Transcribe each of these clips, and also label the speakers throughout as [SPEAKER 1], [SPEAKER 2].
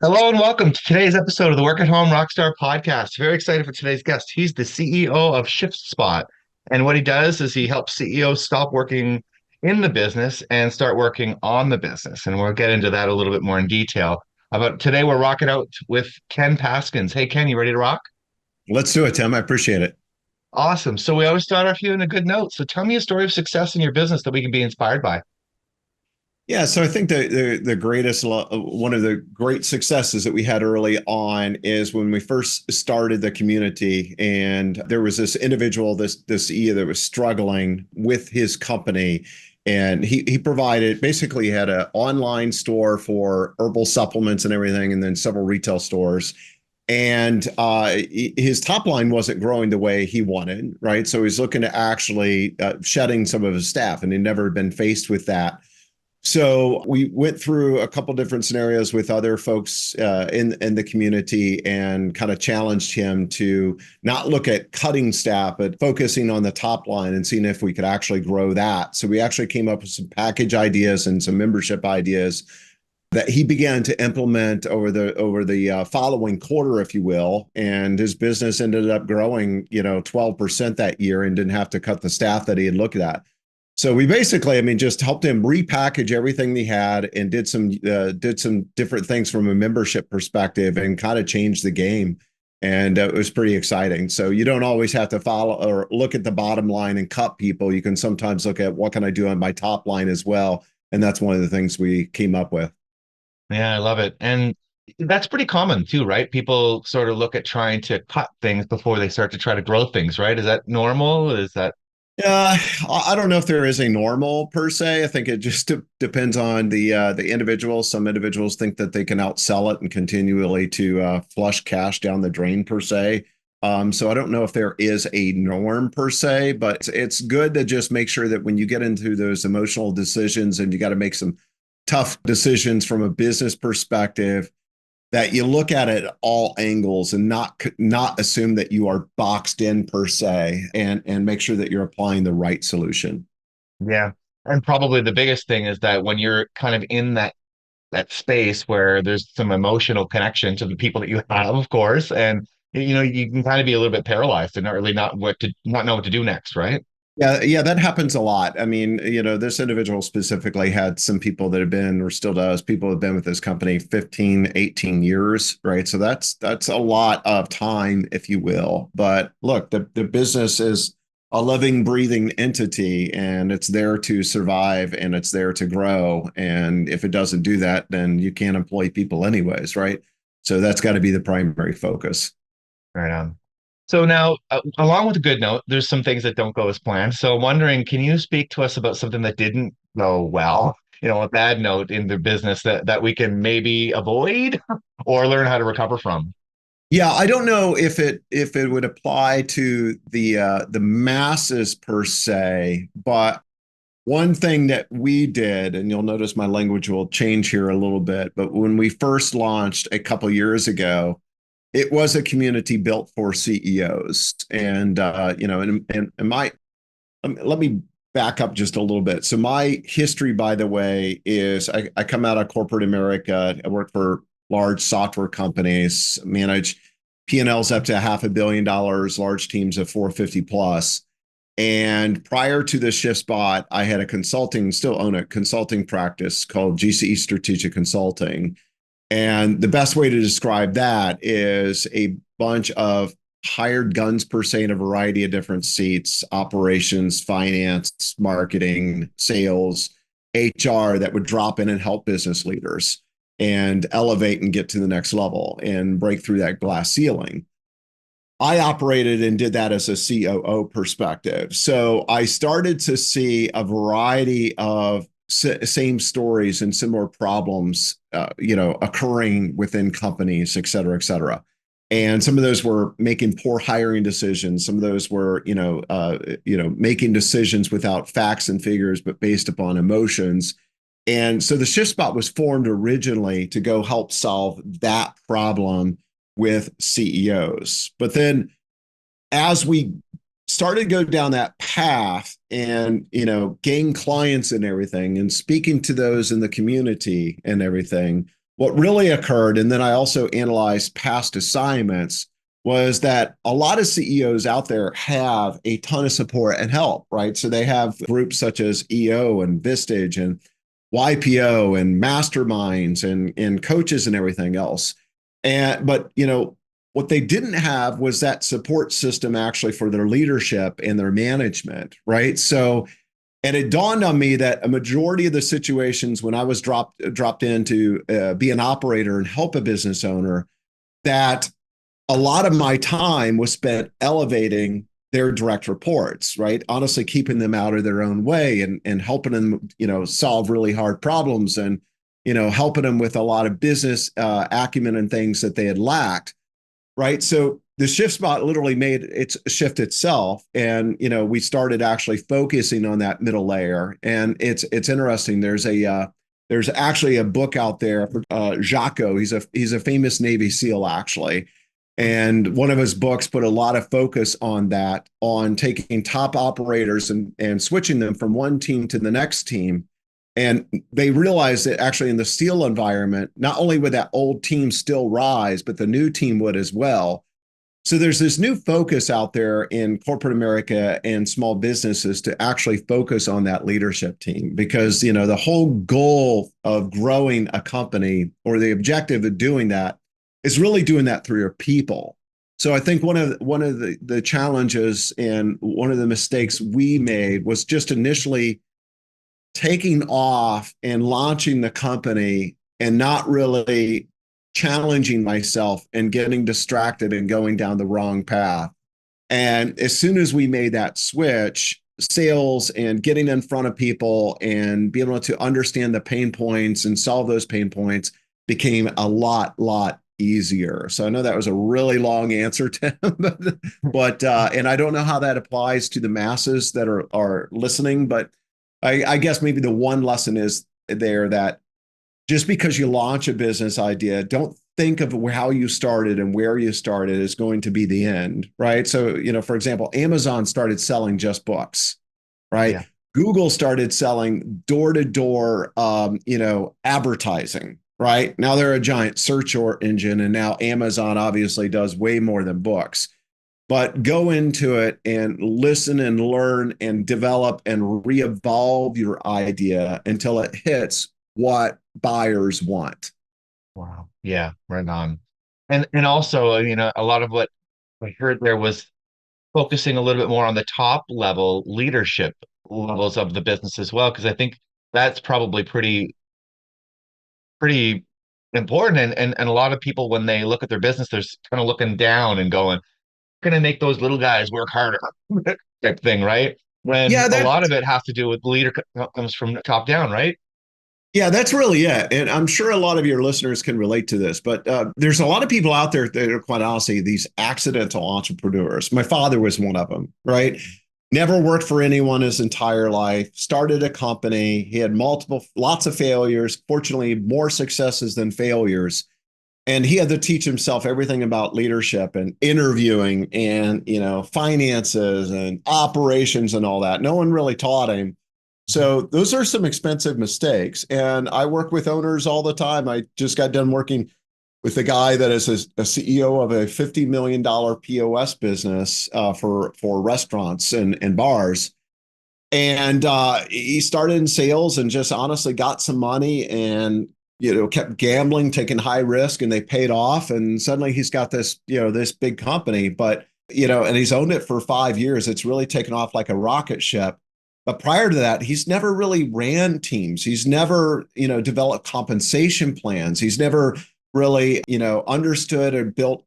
[SPEAKER 1] Hello and welcome to today's episode of the Work at Home Rockstar podcast. Very excited for today's guest. He's the CEO of ShiftSpot. And what he does is he helps CEOs stop working in the business and start working on the business. And we'll get into that a little bit more in detail. But today we're rocking out with Ken Paskins. Hey, Ken, you ready to rock?
[SPEAKER 2] Let's do it, Tim. I appreciate it.
[SPEAKER 1] Awesome. So we always start off you in a good note. So tell me a story of success in your business that we can be inspired by.
[SPEAKER 2] Yeah, so I think the greatest one of the great successes that we had early on is when we first started the community, and there was this individual, this CEO that was struggling with his company, and he provided basically had an online store for herbal supplements and everything, and then several retail stores. And his top line wasn't growing the way he wanted, right? So he's looking to actually shedding some of his staff, and he'd never been faced with that. So we went through a couple different scenarios with other folks in the community and kind of challenged him to not look at cutting staff, but focusing on the top line and seeing if we could actually grow that. So we actually came up with some package ideas and some membership ideas that he began to implement over the following quarter, if you will, and his business ended up growing, 12% that year, and didn't have to cut the staff that he had looked at. So we basically, just helped him repackage everything he had and did some different things from a membership perspective and kind of changed the game. And it was pretty exciting. So you don't always have to follow or look at the bottom line and cut people. You can sometimes look at what can I do on my top line as well. And that's one of the things we came up with.
[SPEAKER 1] Yeah, I love it. And that's pretty common too, right? People sort of look at trying to cut things before they start to try to grow things, right? Is that normal? Is that
[SPEAKER 2] Yeah, I don't know if there is a normal per se. I think it just depends on the individual. Some individuals think that they can outsell it and continually to flush cash down the drain per se. So I don't know if there is a norm per se, but it's good to just make sure that when you get into those emotional decisions and you got to make some tough decisions from a business perspective, that you look at it at all angles and not assume that you are boxed in per se, and make sure that you're applying the right solution.
[SPEAKER 1] yeah. And probably the biggest thing is that when you're kind of in that space where there's some emotional connection to the people that you have, of course, and you can kind of be a little bit paralyzed and not really not know what to do next, right?
[SPEAKER 2] Yeah, that happens a lot. This individual specifically had some people that have been, or still does, people have been with this company 15, 18 years, right? So that's a lot of time, if you will. But look, the business is a living, breathing entity, and it's there to survive and it's there to grow. And if it doesn't do that, then you can't employ people anyways, right? So that's got to be the primary focus.
[SPEAKER 1] Right on. So now, along with a good note, there's some things that don't go as planned. So I'm wondering, can you speak to us about something that didn't go well, a bad note in the business that we can maybe avoid or learn how to recover from?
[SPEAKER 2] Yeah, I don't know if it would apply to the masses per se, but one thing that we did, and you'll notice my language will change here a little bit, but when we first launched a couple years ago, it was a community built for CEOs, and and my let me back up just a little bit. So my history, by the way, is I come out of corporate America. I work for large software companies, manage P&Ls up to $500 million, large teams of 450 plus. And prior to the ShiftSpot, I had a consulting, still own a consulting practice called GCE Strategic Consulting. And the best way to describe that is a bunch of hired guns per se in a variety of different seats: operations, finance, marketing, sales, HR, that would drop in and help business leaders and elevate and get to the next level and break through that glass ceiling. I operated and did that as a COO perspective. So I started to see a variety of same stories and similar problems, occurring within companies, et cetera, et cetera. And some of those were making poor hiring decisions. Some of those were, making decisions without facts and figures, but based upon emotions. And so the ShiftSpot was formed originally to go help solve that problem with CEOs. But then as we started to go down that path and, gain clients and everything and speaking to those in the community and everything, What really occurred, and then I also analyzed past assignments, was that a lot of CEOs out there have a ton of support and help, right? So they have groups such as EO and Vistage and YPO and masterminds and coaches and everything else. But what they didn't have was that support system actually for their leadership and their management, right? So and it dawned on me that a majority of the situations when I was dropped in to be an operator and help a business owner, that a lot of my time was spent elevating their direct reports, right? Honestly, keeping them out of their own way and helping them, solve really hard problems and, helping them with a lot of business acumen and things that they had lacked, right? So the ShiftSpot literally made its shift itself, and we started actually focusing on that middle layer. And it's interesting. There's actually a book out there for Jocko. He's a famous Navy SEAL actually, and one of his books put a lot of focus on that, on taking top operators and switching them from one team to the next team. And they realized that actually in the SEAL environment, not only would that old team still rise, but the new team would as well. So there's this new focus out there in corporate America and small businesses to actually focus on that leadership team, because the whole goal of growing a company, or the objective of doing that, is really doing that through your people. So I think one of the challenges and one of the mistakes we made was just initially taking off and launching the company and not really challenging myself and getting distracted and going down the wrong path. And as soon as we made that switch, sales and getting in front of people and being able to understand the pain points and solve those pain points became a lot easier. So I know that was a really long answer, Tim, but and I don't know how that applies to the masses that are listening, but I guess maybe the one lesson is there that just because you launch a business idea, don't think of how you started and where you started is going to be the end, right? So, for example, Amazon started selling just books, right?
[SPEAKER 1] Yeah.
[SPEAKER 2] Google started selling door-to-door, advertising, right? Now they're a giant search engine, and now Amazon obviously does way more than books. But go into it and listen and learn and develop and re-evolve your idea until it hits what buyers want.
[SPEAKER 1] Wow. Yeah, right on. And also, a lot of what I heard there was focusing a little bit more on the top level leadership levels of the business as well, because I think that's probably pretty important. And a lot of people, when they look at their business, they're kind of looking down and going, "Gonna make those little guys work harder," type thing, right? When
[SPEAKER 2] Yeah,
[SPEAKER 1] a
[SPEAKER 2] that
[SPEAKER 1] lot of it has to do with leader comes from the top down, right?
[SPEAKER 2] Yeah, that's really it. And I'm sure a lot of your listeners can relate to this, but there's a lot of people out there that are, quite honestly, these accidental entrepreneurs. My father was one of them, right? Never worked for anyone his entire life, started a company. He had lots of failures, fortunately, more successes than failures. And he had to teach himself everything about leadership and interviewing and, finances and operations and all that. No one really taught him. So those are some expensive mistakes. And I work with owners all the time. I just got done working with a guy that is a CEO of a $50 million POS business for restaurants and bars. And he started in sales and just honestly got some money and kept gambling, taking high risk, and they paid off. And suddenly he's got this big company, but and he's owned it for 5 years. It's really taken off like a rocket ship. But prior to that, he's never really ran teams. He's never, developed compensation plans. He's never really, understood or built,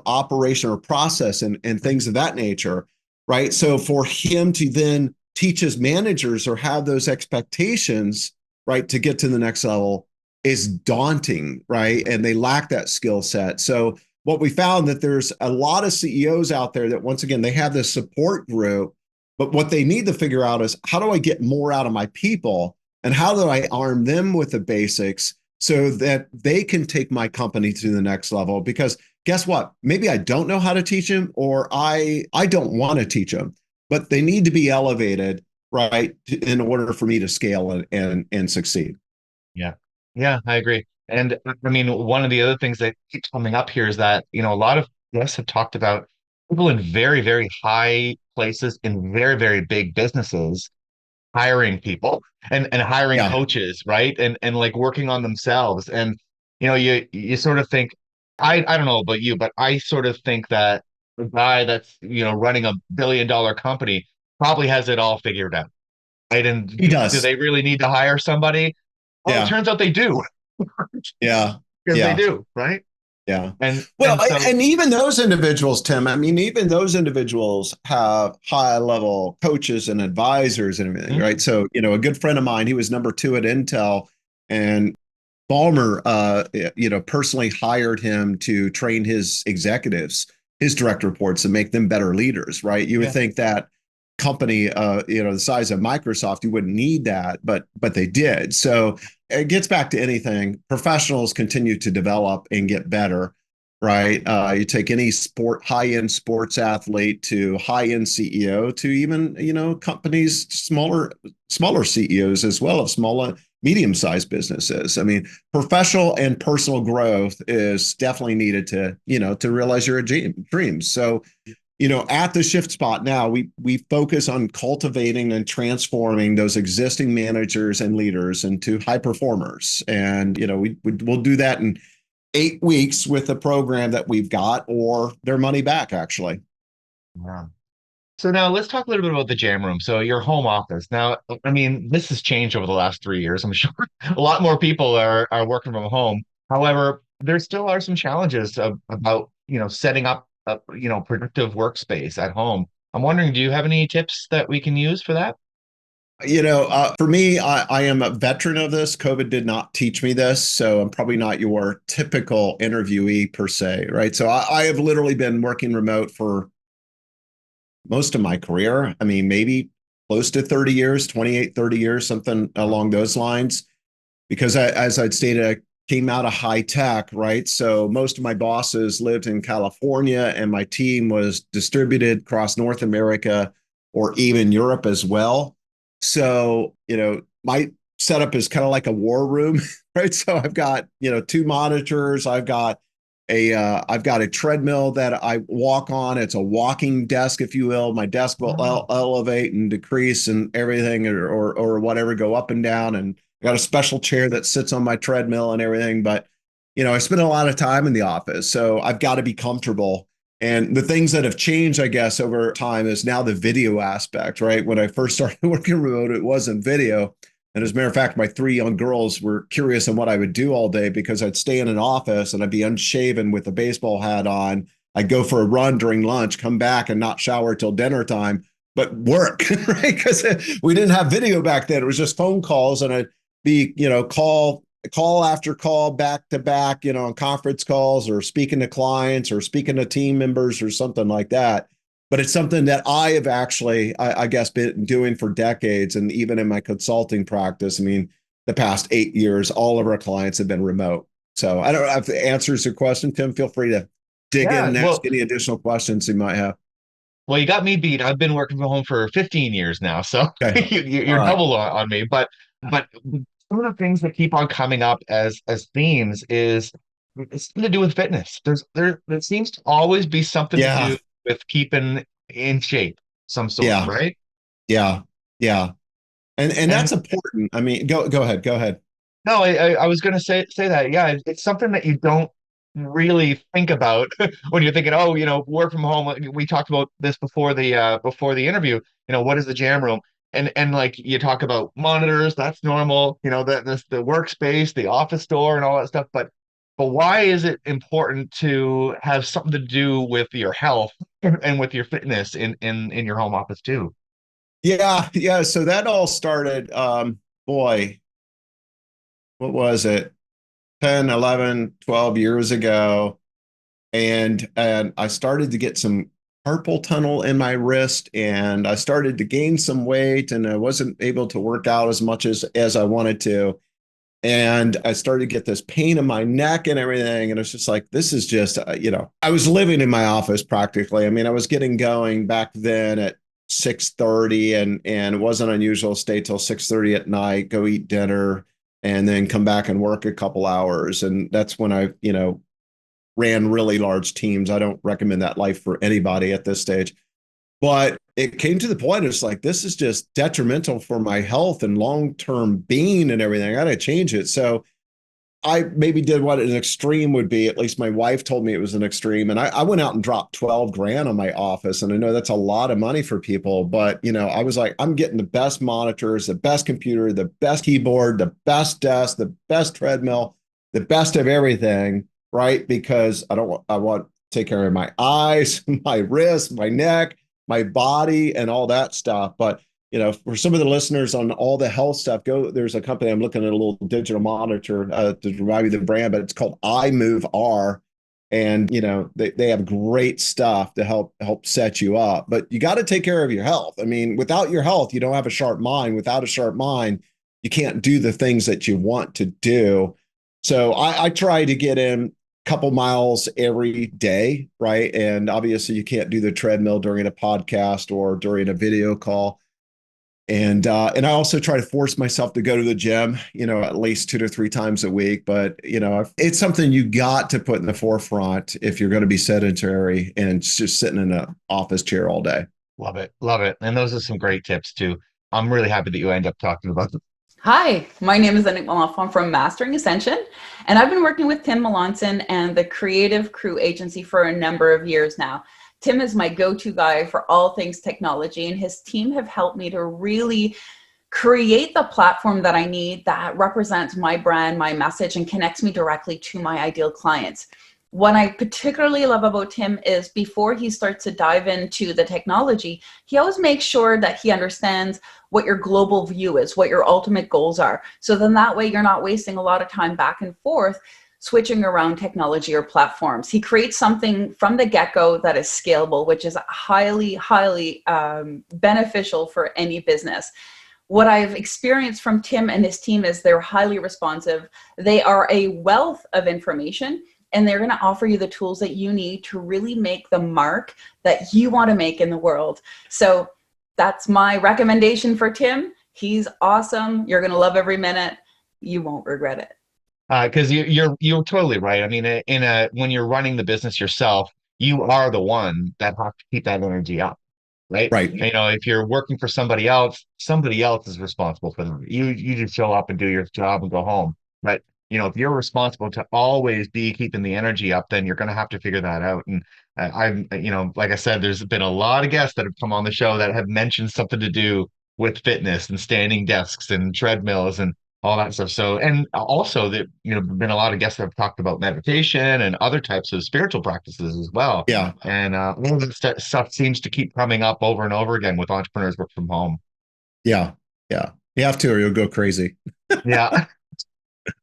[SPEAKER 2] operation or process and things of that nature. Right. So for him to then teach his managers or have those expectations, right, to get to the next level is daunting. Right. And they lack that skill set. So what we found that there's a lot of CEOs out there that, once again, they have this support group, but what they need to figure out is, how do I get more out of my people, and how do I arm them with the basics so that they can take my company to the next level? Because guess what? Maybe I don't know how to teach them, or I don't want to teach them, but they need to be elevated, right, in order for me to scale and succeed.
[SPEAKER 1] Yeah. Yeah, I agree. And I mean, one of the other things that keeps coming up here is that, a lot of guests have talked about people in very, very high places in very, very big businesses hiring people and hiring
[SPEAKER 2] Yeah,
[SPEAKER 1] coaches, right? And like working on themselves. And you sort of think, I don't know about you, but I sort of think that the guy that's running a billion-dollar company probably has it all figured out. Right. And
[SPEAKER 2] he
[SPEAKER 1] do
[SPEAKER 2] does.
[SPEAKER 1] they really need to hire somebody? Well, it
[SPEAKER 2] Yeah,
[SPEAKER 1] turns out they do,
[SPEAKER 2] yeah,
[SPEAKER 1] because they
[SPEAKER 2] yeah.
[SPEAKER 1] do, right?
[SPEAKER 2] Yeah.
[SPEAKER 1] And
[SPEAKER 2] Well,
[SPEAKER 1] and so
[SPEAKER 2] and even those individuals, Tim, I mean, even those individuals have high level coaches and advisors and everything,
[SPEAKER 1] mm,
[SPEAKER 2] right? So, a good friend of mine, he was number two at Intel, and Ballmer, personally hired him to train his executives, his direct reports, and make them better leaders, right? You would
[SPEAKER 1] yeah.
[SPEAKER 2] think that company, the size of Microsoft, you wouldn't need that, but they did. So it gets back to anything. Professionals continue to develop and get better, right? You take any high-end sports athlete to high-end CEO to even companies smaller CEOs as well of smaller medium-sized businesses. I mean, professional and personal growth is definitely needed to realize your dreams. So at the shift spot now, we focus on cultivating and transforming those existing managers and leaders into high performers. And we'll do that in 8 weeks with the program that we've got, or their money back, actually.
[SPEAKER 1] Yeah. So now let's talk a little bit about the jam room. So your home office. Now, I mean, this has changed over the last 3 years. I'm sure a lot more people are working from home. However, there still are some challenges about, setting up a, productive workspace at home. I'm wondering, do you have any tips that we can use for that?
[SPEAKER 2] For me, I am a veteran of this. COVID did not teach me this, so I'm probably not your typical interviewee per se, right? So I have literally been working remote for most of my career. I mean, maybe close to 30 years, 28, 30 years, something along those lines. Because as I'd stated, I came out of high tech, right? So most of my bosses lived in California, and my team was distributed across North America or even Europe as well. So, my setup is kind of like a war room, right? So I've got, two monitors. I've got a treadmill that I walk on. It's a walking desk, if you will. My desk will
[SPEAKER 1] Oh,
[SPEAKER 2] elevate and decrease and everything, or whatever, go up and down. And I got a special chair that sits on my treadmill and everything. But I spend a lot of time in the office, so I've got to be comfortable. And the things that have changed, I guess, over time is now the video aspect, right? When I first started working remote, it wasn't video. And as a matter of fact, my three young girls were curious on what I would do all day because I'd stay in an office and I'd be unshaven with a baseball hat on. I'd go for a run during lunch, come back and not shower till dinner time, but work, right? Because we didn't have video back then. It was just phone calls, and I'd be, call after call, back to back, on conference calls or speaking to clients or speaking to team members or something like that. But it's something that I have actually, I guess, been doing for decades. And even in my consulting practice, I mean, the past 8 years, all of our clients have been remote. So I don't know if it answers your question, Tim. Feel free to dig in
[SPEAKER 1] yeah.
[SPEAKER 2] and ask
[SPEAKER 1] Well,
[SPEAKER 2] any additional questions you might have.
[SPEAKER 1] you got me beat. I've been working from home for 15 years now, so
[SPEAKER 2] Okay. All
[SPEAKER 1] you're
[SPEAKER 2] right.
[SPEAKER 1] double on me. But some of the things that keep on coming up as themes is it's something to do with fitness. There seems to always be something to
[SPEAKER 2] Yeah.
[SPEAKER 1] do with keeping in shape, some sort,
[SPEAKER 2] Yeah.
[SPEAKER 1] right?
[SPEAKER 2] Yeah. Yeah. And
[SPEAKER 1] And
[SPEAKER 2] that's important. I mean, go ahead. Go ahead.
[SPEAKER 1] no, I was going to say that. Yeah, it's something that you don't really think about when you're thinking, oh, work from home. Like, we talked about this before the interview. What is the jam room? And like you talk about monitors, that's normal. The workspace, the office door, and all that stuff. But why is it important to have something to do with your health and with your fitness in your home office too?
[SPEAKER 2] Yeah. Yeah. So that all started, boy, what was it? 10, 11, 12 years ago. And I started to get some carpal tunnel in my wrist, and I started to gain some weight, and I wasn't able to work out as much as I wanted to. And I started to get this pain in my neck and everything. And it's just like, this is just, I was living in my office practically. I mean, I was getting going back then at 6:30, and it wasn't unusual to stay till 6:30 at night, go eat dinner, and then come back and work a couple hours. And that's when I, ran really large teams. I don't recommend that life for anybody at this stage. But it came to the point, it's like, this is just detrimental for my health and long-term being and everything. I got to change it. So I maybe did what an extreme would be. At least my wife told me it was an extreme. And I went out and dropped 12 grand on my office. And I know that's a lot of money for people, but I was like, I'm getting the best monitors, the best computer, the best keyboard, the best desk, the best treadmill, the best of everything, right? Because I want to take care of my eyes, my wrists, my neck, my body, and all that stuff. But for some of the listeners on all the health stuff, there's a company I'm looking at, a little digital monitor to remind you the brand, but it's called iMove-R. And, they have great stuff to help set you up, but you got to take care of your health. I mean, without your health, you don't have a sharp mind. Without a sharp mind, you can't do the things that you want to do. So I try to get in couple miles every day, right? And obviously you can't do the treadmill during a podcast or during a video call. And I also try to force myself to go to the gym, at least 2 to 3 times a week. But it's something you got to put in the forefront if you're going to be sedentary and just sitting in an office chair all day.
[SPEAKER 1] Love it. Love it. And those are some great tips too. I'm really happy that you end up talking about them.
[SPEAKER 3] Hi, my name is Anik Malaf. I'm from Mastering Ascension, and I've been working with Tim Melanson and the Creative Crew Agency for a number of years now. Tim is my go-to guy for all things technology, and his team have helped me to really create the platform that I need that represents my brand, my message, and connects me directly to my ideal clients. What I particularly love about Tim is before he starts to dive into the technology, he always makes sure that he understands what your global view is, what your ultimate goals are. So then that way you're not wasting a lot of time back and forth switching around technology or platforms. He creates something from the get-go that is scalable, which is highly, highly beneficial for any business. What I've experienced from Tim and his team is they're highly responsive. They are a wealth of information, and they're going to offer you the tools that you need to really make the mark that you want to make in the world. So that's my recommendation for Tim. He's awesome. You're going to love every minute. You won't regret it.
[SPEAKER 1] Because you're totally right. I mean, when you're running the business yourself, you are the one that has to keep that energy up, right?
[SPEAKER 2] Right.
[SPEAKER 1] If you're working for somebody else is responsible for them. You just show up and do your job and go home. But if you're responsible to always be keeping the energy up, then you're going to have to figure that out. And like I said, there's been a lot of guests that have come on the show that have mentioned something to do with fitness and standing desks and treadmills and all that stuff. So, and also that, been a lot of guests that have talked about meditation and other types of spiritual practices as well.
[SPEAKER 2] Yeah.
[SPEAKER 1] And all of that stuff seems to keep coming up over and over again with entrepreneurs work from home.
[SPEAKER 2] Yeah. Yeah. You have to, or you'll go crazy.
[SPEAKER 1] Yeah.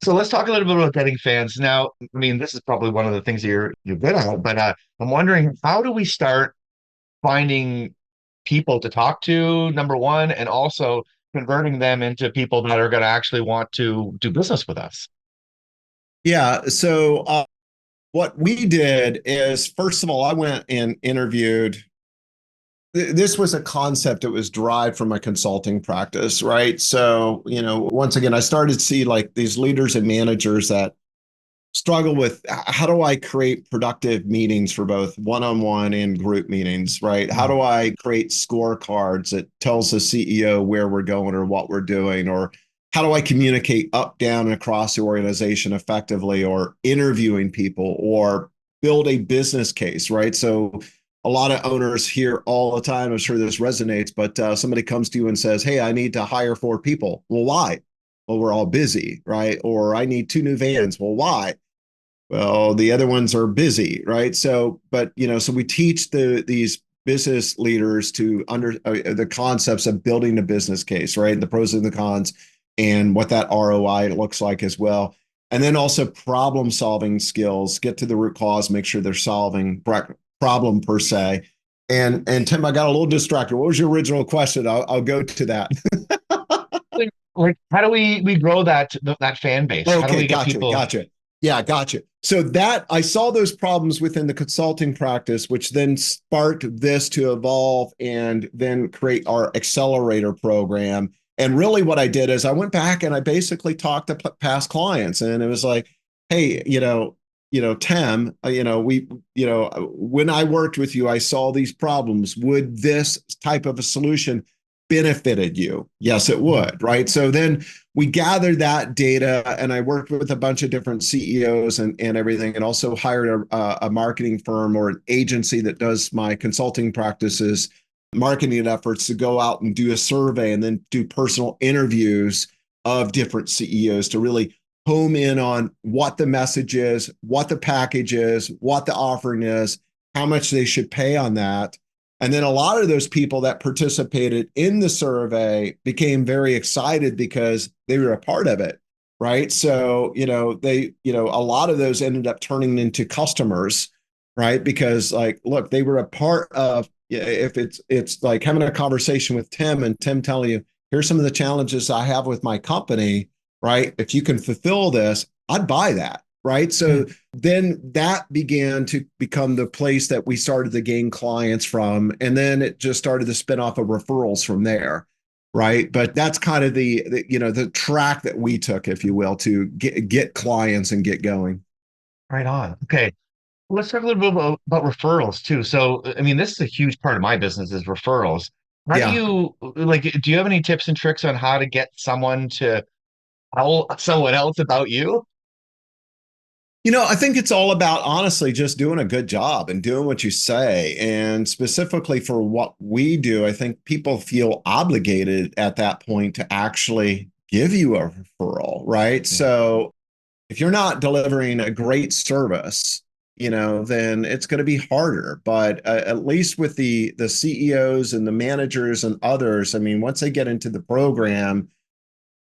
[SPEAKER 1] So let's talk a little bit about getting fans. Now, I mean, this is probably one of the things that you're good at, but I'm wondering, how do we start finding people to talk to, number one, and also converting them into people that are going to actually want to do business with us?
[SPEAKER 2] Yeah. So what we did is, first of all, I went and interviewed. This was a concept that was derived from my consulting practice, right? So, once again, I started to see like these leaders and managers that struggle with, how do I create productive meetings for both one-on-one and group meetings, right? How do I create scorecards that tells the CEO where we're going or what we're doing? Or how do I communicate up, down, and across the organization effectively, or interviewing people, or build a business case, right? So a lot of owners hear all the time, I'm sure this resonates, but somebody comes to you and says, hey, I need to hire 4 people. Well, why? Well, we're all busy, right? Or I need 2 new vans. Well, why? Well, the other ones are busy, right? So, but so we teach these business leaders to the concepts of building a business case, right? The pros and the cons, and what that ROI looks like as well. And then also problem solving skills, get to the root cause, make sure they're solving problem per se. And Tim, I got a little distracted. What was your original question? I'll go to that.
[SPEAKER 1] Like, how do we grow that fan base?
[SPEAKER 2] Okay,
[SPEAKER 1] How do we get
[SPEAKER 2] gotcha,
[SPEAKER 1] people?
[SPEAKER 2] gotcha. Yeah, gotcha. So that I saw those problems within the consulting practice, which then sparked this to evolve and then create our accelerator program. And really what I did is I went back and I basically talked to past clients, and it was like, hey, Tim, when I worked with you, I saw these problems. Would this type of a solution benefited you? Yes, it would, right? So then we gathered that data, and I worked with a bunch of different CEOs and everything, and also hired a marketing firm or an agency that does my consulting practices, marketing efforts, to go out and do a survey and then do personal interviews of different CEOs to really home in on what the message is, what the package is, what the offering is, how much they should pay on that. And then a lot of those people that participated in the survey became very excited because they were a part of it, right? So, a lot of those ended up turning into customers, right? Because like, look, they were a part of, if it's like having a conversation with Tim and Tim telling you, here's some of the challenges I have with my company, right? If you can fulfill this, I'd buy that, right? So then that began to become the place that we started to gain clients from. And then it just started to spin off of referrals from there, right? But that's kind of the track that we took, if you will, to get clients and get going.
[SPEAKER 1] Right on. Okay. Let's talk a little bit about referrals too. So, I mean, this is a huge part of my business is referrals. How do
[SPEAKER 2] Yeah.
[SPEAKER 1] you like, do you have any tips and tricks on how to get someone to tell someone else about you?
[SPEAKER 2] I think it's all about honestly just doing a good job and doing what you say. And specifically for what we do, I think people feel obligated at that point to actually give you a referral, right? So if you're not delivering a great service, then it's going to be harder. But at least with the CEOs and the managers and others, I mean, once they get into the program,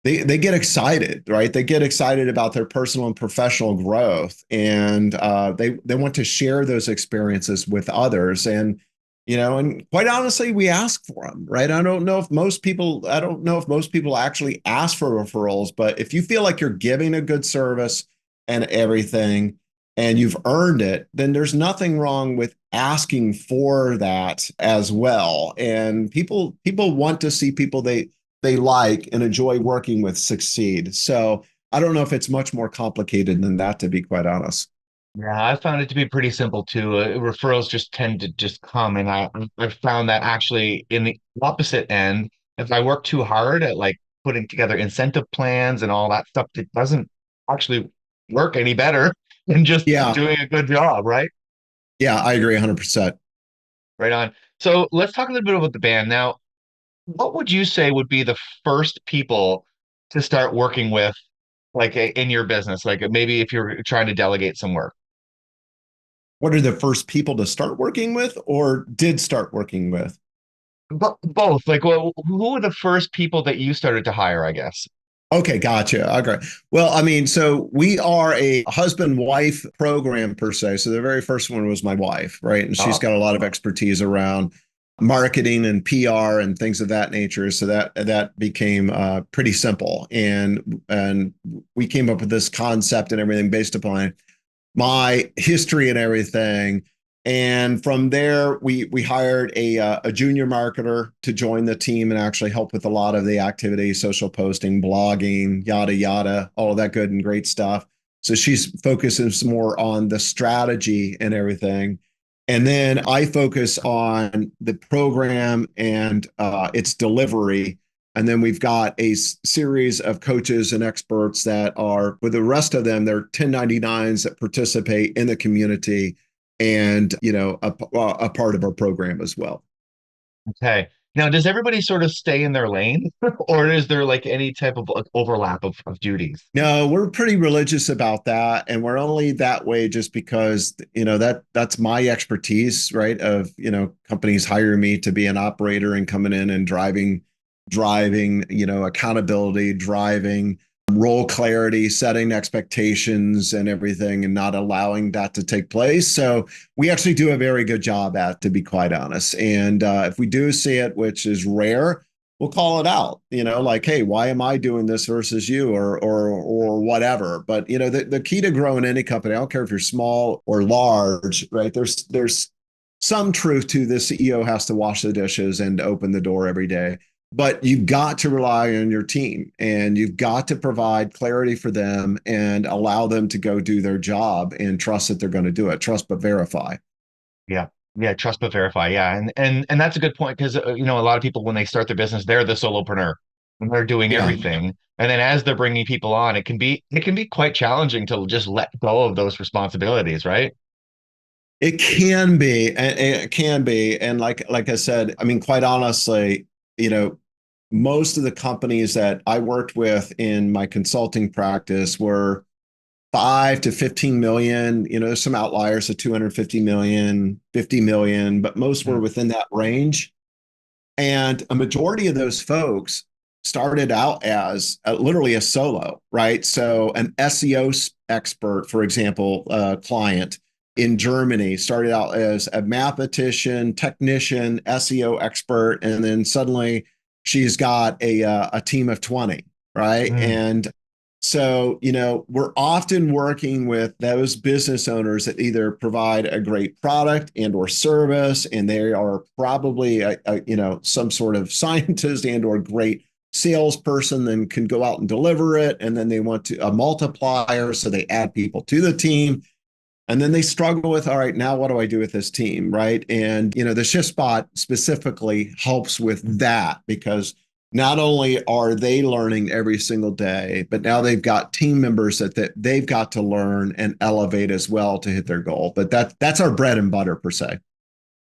[SPEAKER 2] they get excited, right? They get excited about their personal and professional growth, and they want to share those experiences with others. And quite honestly, we ask for them, right? I don't know if most people actually ask for referrals, but if you feel like you're giving a good service and everything, and you've earned it, then there's nothing wrong with asking for that as well. And people want to see people they like and enjoy working with succeed. So I don't know if it's much more complicated than that, to be quite honest.
[SPEAKER 1] Yeah, I found it to be pretty simple too. Referrals just tend to just come, and I've found that actually in the opposite end, if I work too hard at like putting together incentive plans and all that stuff, it doesn't actually work any better than just
[SPEAKER 2] Yeah,
[SPEAKER 1] doing a good job, right?
[SPEAKER 2] yeah, I agree 100%.
[SPEAKER 1] Right on. So let's talk a little bit about the band now. What would you say would be the first people to start working with, like in your business? Like maybe if you're trying to delegate some work.
[SPEAKER 2] What are the first people to start working with or did start working with?
[SPEAKER 1] But both, like, well, who were the first people that you started to hire, I guess?
[SPEAKER 2] Okay, gotcha. Okay. Well, I mean, so we are a husband-wife program per se. So the very first one was my wife, right? And she's
[SPEAKER 1] Oh,
[SPEAKER 2] got a lot of expertise around marketing and PR and things of that nature. So that became pretty simple, and we came up with this concept and everything based upon my history and everything. And from there, we hired a junior marketer to join the team and actually help with a lot of the activity, social posting, blogging, yada yada, all of that good and great stuff. So she's focuses more on the strategy and everything. And then I focus on the program and its delivery. And then we've got a series of coaches and experts that are, with the rest of them, they're 1099s that participate in the community and, a part of our program as well.
[SPEAKER 1] okay. Now, does everybody sort of stay in their lane, or is there like any type of like, overlap of duties?
[SPEAKER 2] No, we're pretty religious about that. And we're only that way just because, that's my expertise, right? Of, companies hire me to be an operator and coming in and driving, accountability, driving role clarity, setting expectations and everything, and not allowing that to take place. So we actually do a very good job at, to be quite honest. And if we do see it, which is rare, we'll call it out, like, hey, why am I doing this versus you or whatever. But the key to growing any company, I don't care if you're small or large, right? There's some truth to the CEO has to wash the dishes and open the door every day. but you've got to rely on your team and you've got to provide clarity for them and allow them to go do their job and trust that they're going to do it. Trust but verify.
[SPEAKER 1] Yeah. Yeah, trust but verify. Yeah. And that's a good point because a lot of people when they start their business, they're the solopreneur and they're doing
[SPEAKER 2] Yeah.
[SPEAKER 1] everything. And then as they're bringing people on, it can be quite challenging to just let go of those responsibilities, right?
[SPEAKER 2] It can be, and it can be. And like I said, I mean, quite honestly, you know, most of the companies that I worked with in my consulting practice were 5 to 15 million. There's some outliers of 250 million, 50 million, but most were
[SPEAKER 1] Mm.
[SPEAKER 2] within that range. And a majority of those folks started out as literally a solo, right? So an SEO expert, for example, client in Germany started out as a mathematician, technician, SEO expert, and then suddenly she's got a team of 20, right?
[SPEAKER 1] Mm.
[SPEAKER 2] And so, we're often working with those business owners that either provide a great product and or service, and they are probably some sort of scientist and or great salesperson, then can go out and deliver it, and then they want to a multiplier, so they add people to the team, and then they struggle with, all right, now what do I do with this team, right? And the ShiftSpot specifically helps with that because not only are they learning every single day, but now they've got team members that they've got to learn and elevate as well to hit their goal. But that's our bread and butter per se.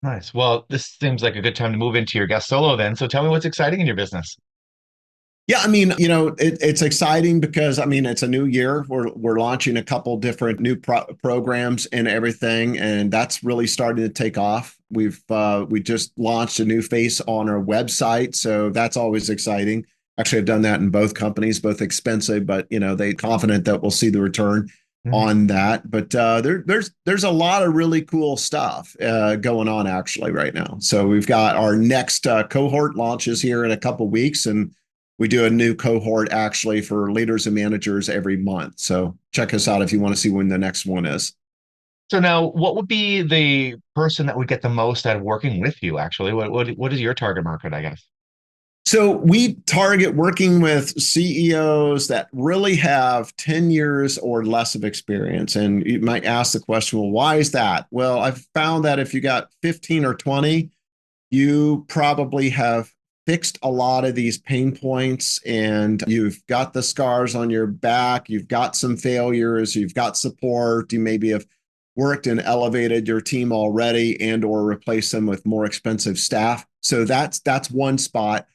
[SPEAKER 1] Nice. Well, this seems like a good time to move into your guest solo then. So tell me what's exciting in your business.
[SPEAKER 2] Yeah, I mean, it's exciting because I mean, it's a new year. We're launching a couple different new programs and everything, and that's really starting to take off. We just launched a new face on our website, so that's always exciting. Actually, I've done that in both companies, both expensive, but they confident that we'll see the return
[SPEAKER 1] Mhm.
[SPEAKER 2] on that. But there's a lot of really cool stuff going on actually right now. So we've got our next cohort launches here in a couple weeks, and we do a new cohort actually for leaders and managers every month. So check us out if you want to see when the next one is.
[SPEAKER 1] So now, what would be the person that would get the most out of working with you, actually? What is your target market, I guess?
[SPEAKER 2] So we target working with CEOs that really have 10 years or less of experience. And you might ask the question, well, why is that? Well, I've found that if you got 15 or 20, you probably have fixed a lot of these pain points and you've got the scars on your back, you've got some failures, you've got support, you maybe have worked and elevated your team already and or replaced them with more expensive staff. So that's one spot.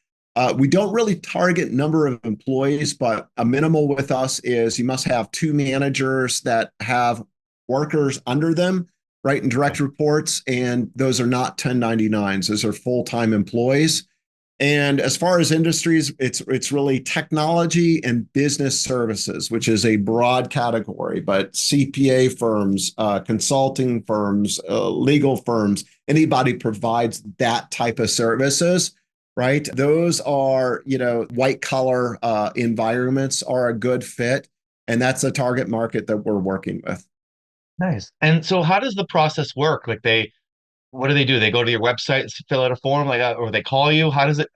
[SPEAKER 2] We don't really target number of employees, but a minimal with us is you must have two managers that have workers under them, right, and direct reports, and those are not 1099s. Those are full-time employees. And as far as industries, it's really technology and business services, which is a broad category, but CPA firms, consulting firms, legal firms, anybody provides that type of services, right? Those are, white collar environments are a good fit. And that's the target market that we're working with.
[SPEAKER 1] Nice. And so, how does the process work? Like, what do they do? They go to your website, fill out a form, like, or they call you? How does it?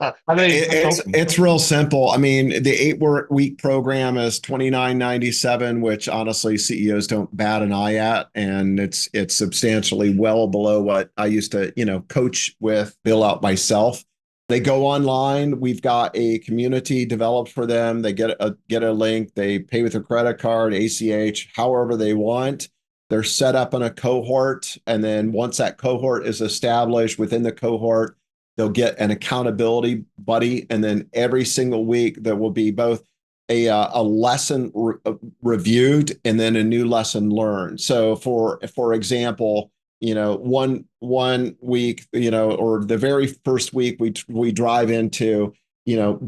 [SPEAKER 1] How do they
[SPEAKER 2] It's
[SPEAKER 1] approach them?
[SPEAKER 2] it's real simple. I mean, the 8 work week program is 29.97, which honestly CEOs don't bat an eye at, and it's substantially well below what I used to coach with, bill out myself. They go online. We've got a community developed for them. They get a link. They pay with a credit card, ACH, however they want. They're set up in a cohort, and then once that cohort is established within the cohort, they'll get an accountability buddy, and then every single week there will be both a lesson reviewed and then a new lesson learned. So for example, one week, or the very first week, we drive into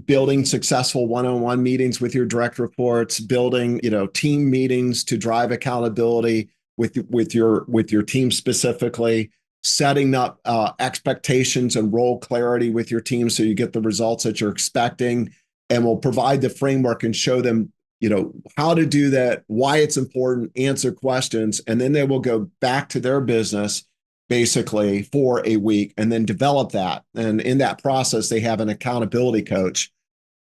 [SPEAKER 2] building successful one-on-one meetings with your direct reports, building team meetings to drive accountability with your team specifically, setting up expectations and role clarity with your team so you get the results that you're expecting, and we'll provide the framework and show them how to do that, why it's important, answer questions, and then they will go back to their business basically for a week and then develop that. And in that process, they have an accountability coach.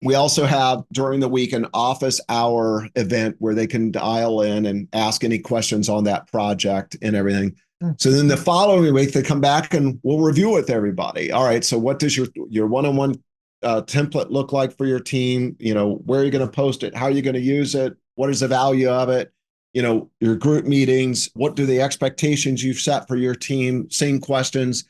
[SPEAKER 2] We also have during the week an office hour event where they can dial in and ask any questions on that project and everything. So then the following week they come back and we'll review with everybody. All right, so what does your one-on-one template look like for your team? Where are you going to post it? How are you going to use it? What is the value of it? Your group meetings, what do the expectations you've set for your team? Same questions,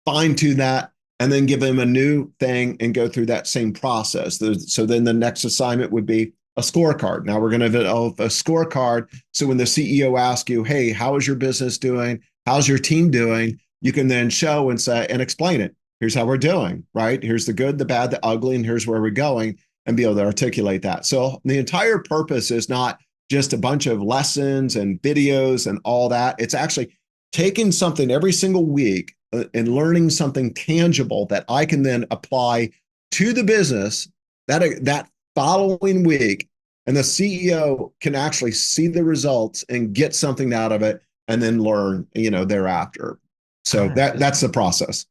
[SPEAKER 2] fine tune that, and then give them a new thing and go through that same process. So then the next assignment would be a scorecard. Now we're going to develop a scorecard. So when the CEO asks you, hey, how is your business doing? How's your team doing? You can then show and say and explain it. Here's how we're doing, right? Here's the good, the bad, the ugly, and here's where we're going, and be able to articulate that. So the entire purpose is not just a bunch of lessons and videos and all that. It's actually taking something every single week and learning something tangible that I can then apply to the business that following week, and the CEO can actually see the results and get something out of it and then learn, thereafter. So that's the process.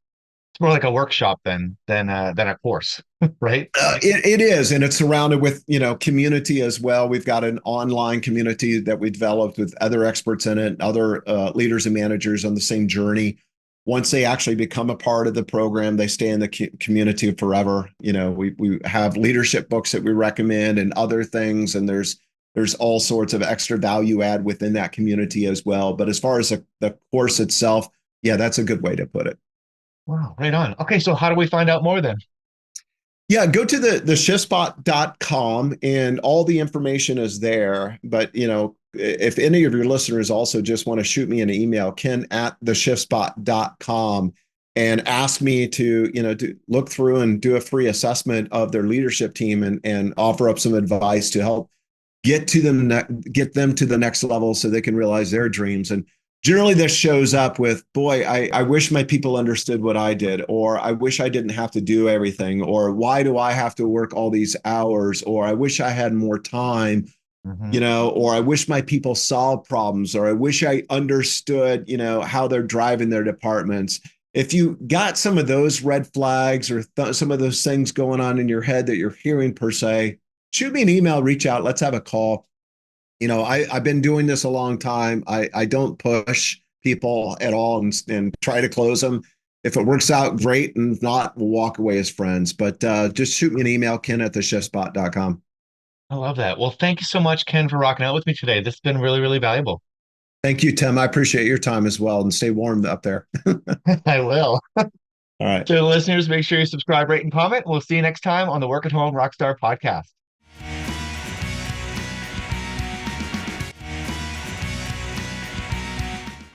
[SPEAKER 1] It's more like a workshop than a course, right?
[SPEAKER 2] It is, and it's surrounded with community as well. We've got an online community that we developed with other experts in it, other leaders and managers on the same journey. Once they actually become a part of the program, they stay in the community forever. We have leadership books that we recommend and other things, and there's all sorts of extra value add within that community as well. But as far as the course itself, yeah, that's a good way to put it.
[SPEAKER 1] Wow, right on. Okay, so how do we find out more then?
[SPEAKER 2] Yeah, go to the ShiftSpot.com and all the information is there. But, if any of your listeners also just want to shoot me an email, ken@theshiftspot.com, and ask me to look through and do a free assessment of their leadership team and offer up some advice to help get them to the next level so they can realize their dreams. And generally this shows up with, boy, I wish my people understood what I did, or I wish I didn't have to do everything, or why do I have to work all these hours, or I wish I had more time, or I wish my people solved problems, or I wish I understood, how they're driving their departments. If you got some of those red flags or some of those things going on in your head that you're hearing per se, shoot me an email, reach out, let's have a call. I've been doing this a long time. I don't push people at all and try to close them. If it works out, great. And if not, we'll walk away as friends. But just shoot me an email, ken@theshiftspot.com.
[SPEAKER 1] I love that. Well, thank you so much, Ken, for rocking out with me today. This has been really, really valuable.
[SPEAKER 2] Thank you, Tim. I appreciate your time as well. And stay warm up there.
[SPEAKER 1] I will.
[SPEAKER 2] All right.
[SPEAKER 1] To the listeners, make sure you subscribe, rate, and comment. We'll see you next time on the Work at Home Rockstar podcast.